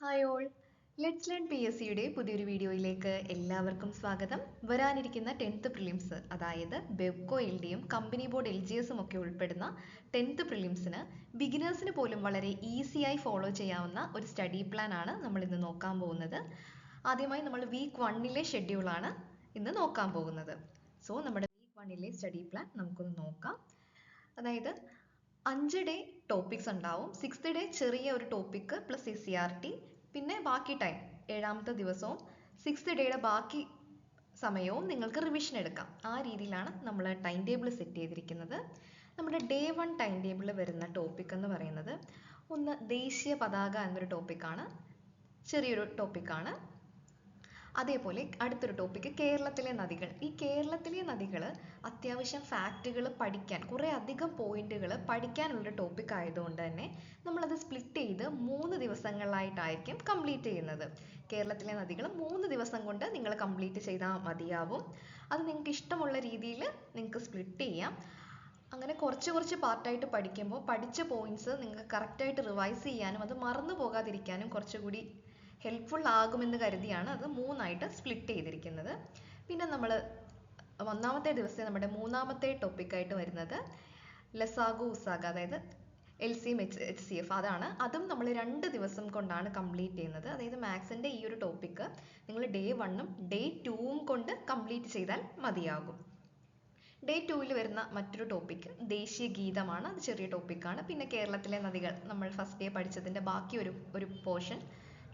Hi all, let's learn P S സിയുടെ പുതിയൊരു വീഡിയോയിലേക്ക് എല്ലാവർക്കും സ്വാഗതം. വരാനിരിക്കുന്ന 10th പ്രിലിംസ്, അതായത് ബെവ്കോ എൽ ഡിയും കമ്പനി ബോർഡ് എൽ ജി എസും ഒക്കെ ഉൾപ്പെടുന്ന 10th പ്രിലിംസിന് ബിഗിനേഴ്സിന് പോലും വളരെ ഈസിയായി ഫോളോ ചെയ്യാവുന്ന ഒരു സ്റ്റഡി പ്ലാൻ ആണ് നമ്മൾ ഇന്ന് നോക്കാൻ പോകുന്നത്. ആദ്യമായി നമ്മൾ വീക്ക് 1ലെ ഷെഡ്യൂളാണ് ഇന്ന് നോക്കാൻ പോകുന്നത്. സോ നമ്മുടെ വീക്ക് 1ലെ സ്റ്റഡി പ്ലാൻ നമുക്കൊന്ന് നോക്കാം. അതായത് 5 ഡേ ടോപ്പിക്സ് ഉണ്ടാവും. 6th ഡേ ചെറിയ ഒരു ടോപ്പിക്ക് പ്ലസ് SCRT, പിന്നെ ബാക്കി ടൈം 7ാമത്തെ ദിവസവും 6th ഡേയുടെ ബാക്കി സമയവും നിങ്ങൾക്ക് റിവിഷൻ എടുക്കാം. ആ രീതിയിലാണ് നമ്മൾ ടൈം ടേബിൾ സെറ്റ് ചെയ്തിരിക്കുന്നത്. നമ്മുടെ ഡേ 1 ടൈം ടേബിളിൽ വരുന്ന ടോപ്പിക് എന്ന് പറയുന്നത് ഒന്ന് ദേശീയ പതാക എന്നൊരു ടോപ്പിക്കാണ്, ചെറിയൊരു ടോപ്പിക്കാണ്. അതേപോലെ അടുത്തൊരു ടോപ്പിക്ക് കേരളത്തിലെ നദികൾ. ഈ കേരളത്തിലെ നദികൾ അത്യാവശ്യം ഫാക്റ്റുകൾ പഠിക്കാൻ, കുറേ അധികം പോയിന്റുകൾ പഠിക്കാനുള്ളൊരു ടോപ്പിക് ആയതുകൊണ്ട് തന്നെ നമ്മളത് സ്പ്ലിറ്റ് ചെയ്ത് 3 ദിവസങ്ങളിലായിട്ടായിരിക്കും കംപ്ലീറ്റ് ചെയ്യുന്നത്. കേരളത്തിലെ നദികൾ 3 ദിവസം കൊണ്ട് നിങ്ങൾ കംപ്ലീറ്റ് ചെയ്താൽ മതിയാവും. അത് നിങ്ങൾക്ക് ഇഷ്ടമുള്ള രീതിയിൽ നിങ്ങൾക്ക് സ്പ്ലിറ്റ് ചെയ്യാം. അങ്ങനെ കുറച്ച് പാർട്ടായിട്ട് പഠിക്കുമ്പോൾ പഠിച്ച പോയിന്റ്സ് നിങ്ങൾക്ക് കറക്റ്റായിട്ട് റിവൈസ് ചെയ്യാനും അത് മറന്നു പോകാതിരിക്കാനും കുറച്ചുകൂടി ഹെൽപ്ഫുൾ ആകുമെന്ന് കരുതിയാണ് അത് 3ആയിട്ട് സ്പ്ലിറ്റ് ചെയ്തിരിക്കുന്നത്. പിന്നെ നമ്മൾ ഒന്നാമത്തെ ദിവസം നമ്മുടെ 3ാമത്തെ ടോപ്പിക്കായിട്ട് വരുന്നത് ലസാഗു ഉസാഗ, അതായത് LCM HCF അതാണ്. അതും നമ്മൾ 2 ദിവസം കൊണ്ടാണ് കംപ്ലീറ്റ് ചെയ്യുന്നത്. അതായത് മാത്സിൻ്റെ ഈ ഒരു ടോപ്പിക്ക് നിങ്ങൾ ഡേ 1ഉം ഡേ 2ഉം കൊണ്ട് കംപ്ലീറ്റ് ചെയ്താൽ മതിയാകും. ഡേ 2ൽ വരുന്ന മറ്റൊരു ടോപ്പിക്ക് ദേശീയ ഗീതമാണ്. അത് ചെറിയ ടോപ്പിക്കാണ്. പിന്നെ കേരളത്തിലെ നദികൾ നമ്മൾ ഫസ്റ്റ് ഡേ പഠിച്ചതിൻ്റെ ബാക്കി ഒരു പോർഷൻ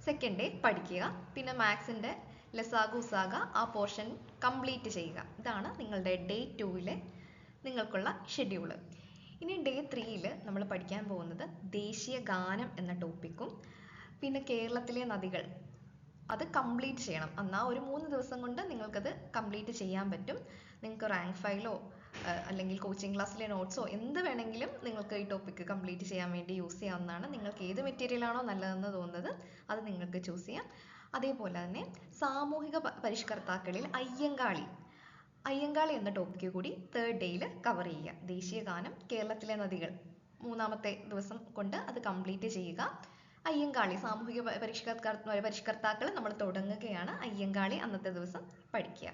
സെക്കൻഡ് ഡേ പഠിക്കുക. പിന്നെ മാത്സിൻ്റെ ലസാഗു ഉസാഗ ആ പോർഷൻ കംപ്ലീറ്റ് ചെയ്യുക. ഇതാണ് നിങ്ങളുടെ ഡേ 2ലെ നിങ്ങൾക്കുള്ള ഷെഡ്യൂള്. ഇനി ഡേ 3ൽ നമ്മൾ പഠിക്കാൻ പോകുന്നത് ദേശീയ ഗാനം എന്ന ടോപ്പിക്കും പിന്നെ കേരളത്തിലെ നദികൾ അത് കംപ്ലീറ്റ് ചെയ്യണം. എന്നാൽ ഒരു 3 ദിവസം കൊണ്ട് നിങ്ങൾക്കത് കംപ്ലീറ്റ് ചെയ്യാൻ പറ്റും. നിങ്ങൾക്ക് റാങ്ക് ഫയലോ അല്ലെങ്കിൽ കോച്ചിങ് ക്ലാസ്സിലെ നോട്ട്സോ എന്ത് വേണമെങ്കിലും നിങ്ങൾക്ക് ഈ ടോപ്പിക്ക് കംപ്ലീറ്റ് ചെയ്യാൻ വേണ്ടി യൂസ് ചെയ്യാവുന്നതാണ്. നിങ്ങൾക്ക് ഏത് മെറ്റീരിയലാണോ നല്ലതെന്ന് തോന്നുന്നത് അത് നിങ്ങൾക്ക് ചൂസ് ചെയ്യാം. അതേപോലെ തന്നെ സാമൂഹിക പരിഷ്കർത്താക്കളിൽ അയ്യങ്കാളി എന്ന ടോപ്പിക്ക് കൂടി 3rd ഡേയിൽ കവർ ചെയ്യുക. ദേശീയ ഗാനം, കേരളത്തിലെ നദികൾ 3ാമത്തെ ദിവസം കൊണ്ട് അത് കംപ്ലീറ്റ് ചെയ്യുക. അയ്യങ്കാളി സാമൂഹിക പരിഷ്കർത്താക്കൾ നമ്മൾ തുടങ്ങുകയാണ്. അയ്യങ്കാളി അന്നത്തെ ദിവസം പഠിക്കുക.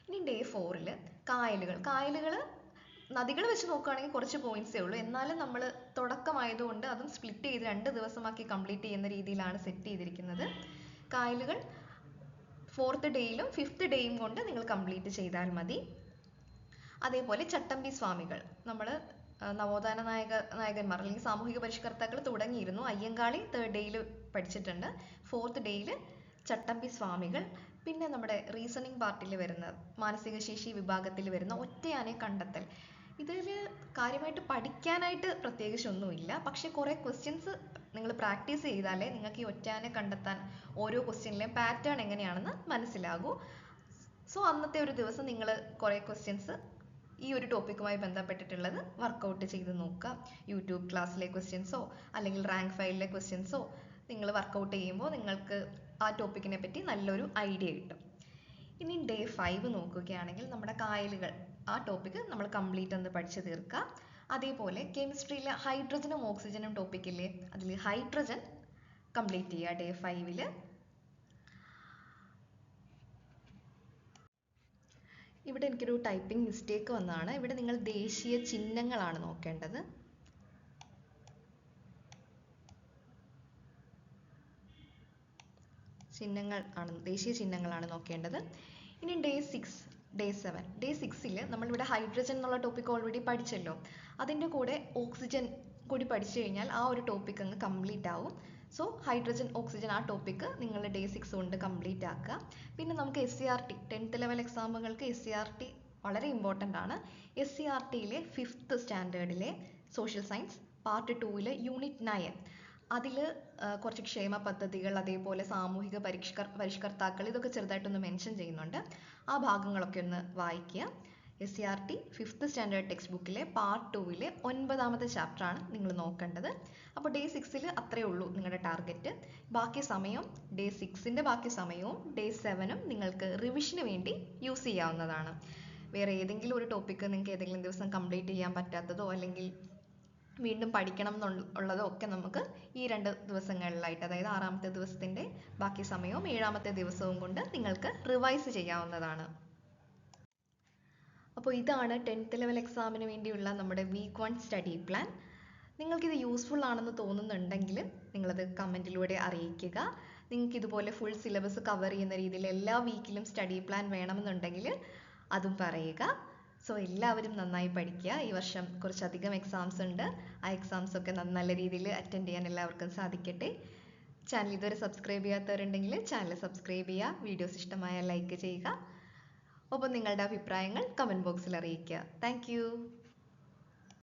ഇനി ഡേ 4ൽ കായലുകൾ നദികൾ വെച്ച് നോക്കുകയാണെങ്കിൽ കുറച്ച് പോയിന്റ്സേ ഉള്ളൂ. എന്നാലും നമ്മൾ തുടക്കമായതുകൊണ്ട് അതും സ്പ്ലിറ്റ് ചെയ്ത് 2 ദിവസമാക്കി കംപ്ലീറ്റ് ചെയ്യുന്ന രീതിയിലാണ് സെറ്റ് ചെയ്തിരിക്കുന്നത്. കായലുകൾ 4th ഡേയിലും 5th ഡേയും കൊണ്ട് നിങ്ങൾ കംപ്ലീറ്റ് ചെയ്താൽ മതി. അതേപോലെ ചട്ടമ്പി സ്വാമികൾ, നമ്മൾ നവോത്ഥാന നായകന്മാർ അല്ലെങ്കിൽ സാമൂഹിക പരിഷ്കർത്താക്കൾ തുടങ്ങിയിരുന്നു. അയ്യങ്കാളി 3rd ഡേയിൽ പഠിച്ചിട്ടുണ്ട്. 4th ഡേയിൽ ചട്ടമ്പി സ്വാമികൾ. പിന്നെ നമ്മുടെ റീസണിങ് പാർട്ടിൽ വരുന്ന മാനസിക ശേഷി വിഭാഗത്തിൽ വരുന്ന ഒറ്റയാനെ കണ്ടെത്തൽ. ഇതിൽ കാര്യമായിട്ട് പഠിക്കാനായിട്ട് പ്രത്യേകിച്ചൊന്നുമില്ല. പക്ഷെ കുറേ ക്വസ്റ്റ്യൻസ് നിങ്ങൾ പ്രാക്ടീസ് ചെയ്താലേ നിങ്ങൾക്ക് ഈ ഒറ്റയാനെ കണ്ടെത്താൻ ഓരോ ക്വസ്റ്റ്യനിലെയും പാറ്റേൺ എങ്ങനെയാണെന്ന് മനസ്സിലാകൂ. സോ അന്നത്തെ ഒരു ദിവസം നിങ്ങൾ കുറേ ക്വസ്റ്റ്യൻസ് ഈ ഒരു ടോപ്പിക്കുമായി ബന്ധപ്പെട്ടിട്ടുള്ളത് വർക്കൗട്ട് ചെയ്ത് നോക്കുക. യൂട്യൂബ് ക്ലാസ്സിലെ ക്വസ്റ്റ്യൻസോ അല്ലെങ്കിൽ റാങ്ക് ഫയലിലെ ക്വസ്റ്റ്യൻസോ നിങ്ങൾ വർക്കൗട്ട് ചെയ്യുമ്പോൾ നിങ്ങൾക്ക് ആ ടോപ്പിക്കിനെ പറ്റി നല്ലൊരു ഐഡിയ കിട്ടും. ഇനി ഡേ 5 നോക്കുകയാണെങ്കിൽ നമ്മുടെ കായലുകൾ ആ ടോപ്പിക്ക് നമ്മൾ കംപ്ലീറ്റ് ഒന്ന് പഠിച്ചു തീർക്കുക. അതേപോലെ കെമിസ്ട്രിയിലെ ഹൈഡ്രജനും ഓക്സിജനും ടോപ്പിക്കില്ലേ, അതിൽ ഹൈഡ്രജൻ കംപ്ലീറ്റ് ചെയ്യുക ഡേ 5ൽ. ഇവിടെ എനിക്കൊരു ടൈപ്പിംഗ് മിസ്റ്റേക്ക് വന്നതാണ്. ഇവിടെ നിങ്ങൾ ദേശീയ ചിഹ്നങ്ങളാണ് നോക്കേണ്ടത്. ദേശീയ ചിഹ്നങ്ങളാണ് നോക്കേണ്ടത്. ഇനി ഡേ 7 ഡേ 6ൽ നമ്മളിവിടെ ഹൈഡ്രജൻ എന്നുള്ള ടോപ്പിക്ക് ഓൾറെഡി പഠിച്ചല്ലോ. അതിൻ്റെ കൂടെ ഓക്സിജൻ കൂടി പഠിച്ചു കഴിഞ്ഞാൽ ആ ഒരു ടോപ്പിക്ക് അങ്ങ് കംപ്ലീറ്റ് ആവും. സോ ഹൈഡ്രജൻ ഓക്സിജൻ ആ ടോപ്പിക്ക് നിങ്ങൾ ഡേ 6 കൊണ്ട് കംപ്ലീറ്റ് ആക്കുക. പിന്നെ നമുക്ക് SCRT 10th ലെവൽ എക്സാമുകൾക്ക് SCRT വളരെ ഇമ്പോർട്ടൻ്റ് ആണ്. SCRTയിലെ 5th സ്റ്റാൻഡേർഡിലെ സോഷ്യൽ സയൻസ് പാർട്ട് 2ൽ യൂണിറ്റ് 9 അതിൽ കുറച്ച് ക്ഷേമ പദ്ധതികൾ, അതേപോലെ സാമൂഹിക പരിഷ്കർത്താക്കൾ ഇതൊക്കെ ചെറുതായിട്ടൊന്ന് മെൻഷൻ ചെയ്യുന്നുണ്ട്. ആ ഭാഗങ്ങളൊക്കെ ഒന്ന് വായിക്കുക. SCRT 5th സ്റ്റാൻഡേർഡ് ടെക്സ്റ്റ് ബുക്കിലെ പാർട്ട് 2ലെ 9ാമത്തെ ചാപ്റ്ററാണ് നിങ്ങൾ നോക്കേണ്ടത്. അപ്പോൾ ഡേ 6ൽ അത്രയേ ഉള്ളൂ നിങ്ങളുടെ ടാർഗറ്റ്. ബാക്കി സമയം ഡേ 6ൻ്റെ ബാക്കി സമയവും ഡേ 7ഉം നിങ്ങൾക്ക് റിവിഷന് വേണ്ടി യൂസ് ചെയ്യാവുന്നതാണ്. വേറെ ഏതെങ്കിലും ഒരു ടോപ്പിക്ക് നിങ്ങൾക്ക് ഏതെങ്കിലും ദിവസം കംപ്ലീറ്റ് ചെയ്യാൻ പറ്റാത്തതോ അല്ലെങ്കിൽ വീണ്ടും പഠിക്കണം എന്നുള്ളതൊക്കെ നമുക്ക് ഈ 2 ദിവസങ്ങളിലായിട്ട്, അതായത് 6ാമത്തെ ദിവസത്തിൻ്റെ ബാക്കി സമയവും 7ാമത്തെ ദിവസവും കൊണ്ട് നിങ്ങൾക്ക് റിവൈസ് ചെയ്യാവുന്നതാണ്. അപ്പോൾ ഇതാണ് 10th ലെവൽ എക്സാമിന് വേണ്ടിയുള്ള നമ്മുടെ വീക്ക് 1 സ്റ്റഡി പ്ലാൻ. നിങ്ങൾക്കിത് യൂസ്ഫുൾ ആണെന്ന് തോന്നുന്നുണ്ടെങ്കിൽ നിങ്ങളത് കമൻറ്റിലൂടെ അറിയിക്കുക. നിങ്ങൾക്ക് ഇതുപോലെ ഫുൾ സിലബസ് കവർ ചെയ്യുന്ന രീതിയിൽ എല്ലാ വീക്കിലും സ്റ്റഡി പ്ലാൻ വേണമെന്നുണ്ടെങ്കിൽ അതും പറയുക. സോ എല്ലാവരും നന്നായി പഠിക്കുക. ഈ വർഷം കുറച്ചധികം എക്സാംസ് ഉണ്ട്. ആ എക്സാംസ് ഒക്കെ നല്ല രീതിയിൽ അറ്റൻഡ് ചെയ്യാൻ എല്ലാവർക്കും സാധിക്കട്ടെ. ചാനൽ ഇതുവരെ സബ്സ്ക്രൈബ് ചെയ്യാത്തവരുണ്ടെങ്കിൽ ചാനൽ സബ്സ്ക്രൈബ് ചെയ്യുക. വീഡിയോസ് ഇഷ്ടമായാൽ ലൈക്ക് ചെയ്യുക. ഒപ്പം നിങ്ങളുടെ അഭിപ്രായങ്ങൾ കമൻറ്റ് ബോക്സിൽ അറിയിക്കുക. താങ്ക്